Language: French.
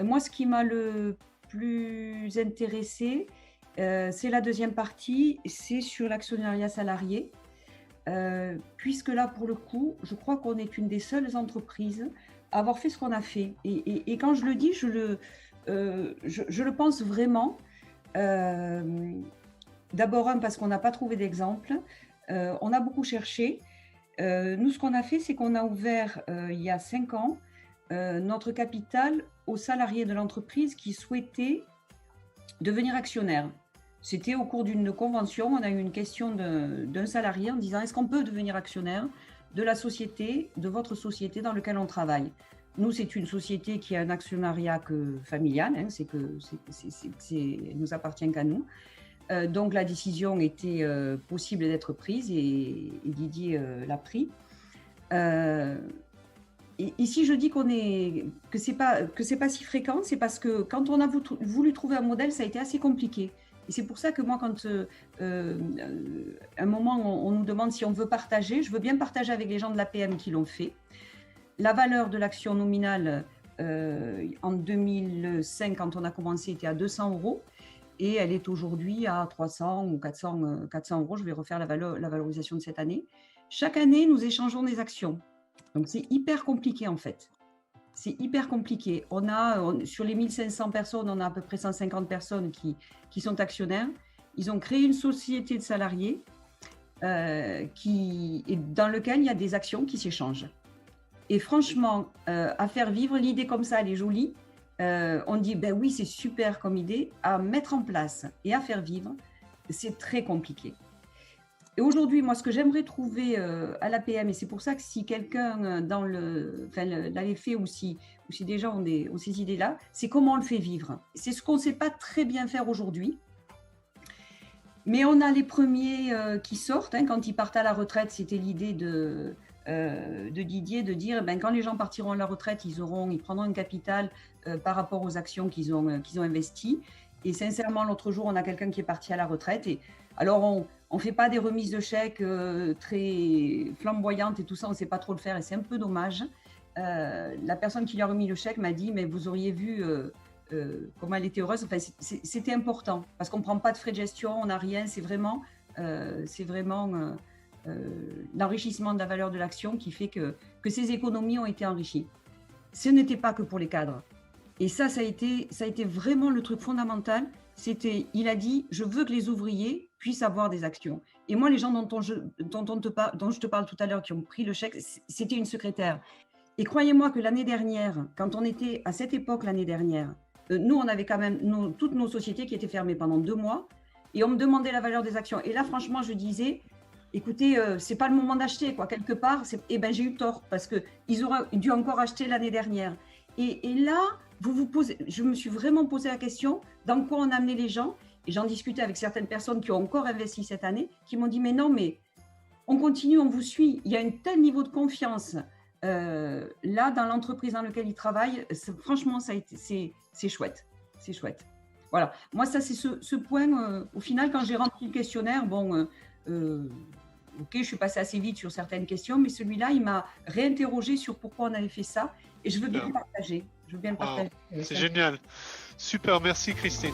Moi, ce qui m'a le plus intéressée, c'est la deuxième partie, c'est sur l'actionnariat salarié. Puisque là, pour le coup, je crois qu'on est une des seules entreprises à avoir fait ce qu'on a fait. Et quand je le dis, je le pense vraiment. Euh, D'abord, parce qu'on n'a pas trouvé d'exemple. On a beaucoup cherché. Nous, ce qu'on a fait, c'est qu'on a ouvert, il y a 5 ans, notre capital aux salariés de l'entreprise qui souhaitaient devenir actionnaires. C'était au cours d'une convention, on a eu une question d'un salarié en disant est-ce qu'on peut devenir actionnaire de la société, de votre société dans laquelle on travaille. Nous, c'est une société qui a un actionnariat familial, hein, elle nous appartient qu'à nous. Donc la décision était possible d'être prise et Didier l'a pris. Et si je dis que c'est pas si fréquent, c'est parce que quand on a voulu trouver un modèle, ça a été assez compliqué. Et c'est pour ça que moi, quand un moment on nous demande si on veut partager, je veux bien partager avec les gens de l'APM qui l'ont fait. La valeur de l'action nominale en 2005, quand on a commencé, était à 200 euros. Et elle est aujourd'hui à 300 ou 400 euros. Je vais refaire la valorisation de cette année. Chaque année, nous échangeons des actions. Donc, c'est hyper compliqué, en fait. C'est hyper compliqué. Sur les 1500 personnes, on a à peu près 150 personnes qui sont actionnaires. Ils ont créé une société de salariés dans laquelle il y a des actions qui s'échangent. Et franchement, à faire vivre, l'idée comme ça, elle est jolie. On dit, ben oui, c'est super comme idée, à mettre en place et à faire vivre, c'est très compliqué. Et aujourd'hui, moi, ce que j'aimerais trouver à l'APM, et c'est pour ça que si quelqu'un l'avait fait ou si des gens ont ces idées-là, c'est comment on le fait vivre. C'est ce qu'on ne sait pas très bien faire aujourd'hui. Mais on a les premiers qui sortent. Hein, quand ils partent à la retraite, c'était l'idée de Didier de dire quand les gens partiront à la retraite, ils prendront un capital par rapport aux actions qu'ils ont investies. Et sincèrement, l'autre jour, on a quelqu'un qui est parti à la retraite. Et alors, on ne fait pas des remises de chèques très flamboyantes et tout ça, on ne sait pas trop le faire et c'est un peu dommage. La personne qui lui a remis le chèque m'a dit, mais vous auriez vu comment elle était heureuse. Enfin, c'était important parce qu'on ne prend pas de frais de gestion, on n'a rien. C'est vraiment l'enrichissement de la valeur de l'action qui fait que ces économies ont été enrichies. Ce n'était pas que pour les cadres. Et ça a été vraiment le truc fondamental. Il a dit, je veux que les ouvriers puissent avoir des actions. Et moi, les gens dont je te parle tout à l'heure, qui ont pris le chèque, c'était une secrétaire. Et croyez-moi que l'année dernière, quand on était à cette époque l'année dernière, nous, on avait quand même toutes nos sociétés qui étaient fermées pendant 2 mois, et on me demandait la valeur des actions. Et là, franchement, je disais, écoutez, c'est pas le moment d'acheter, quoi. Quelque part, j'ai eu tort, parce qu'ils auraient dû encore acheter l'année dernière. Et là, je me suis vraiment posé la question, dans quoi on amenait les gens. Et j'en discutais avec certaines personnes qui ont encore investi cette année, qui m'ont dit, mais non, mais on continue, on vous suit. Il y a un tel niveau de confiance là, dans l'entreprise dans laquelle ils travaillent. Franchement, c'est chouette. C'est chouette. Voilà. Moi, ça, c'est ce point. Au final, quand j'ai rempli le questionnaire, ok, je suis passée assez vite sur certaines questions, mais celui-là, il m'a réinterrogé sur pourquoi on avait fait ça. Et je veux bien le partager. Je veux bien le partager. C'est génial. Super, merci Christine.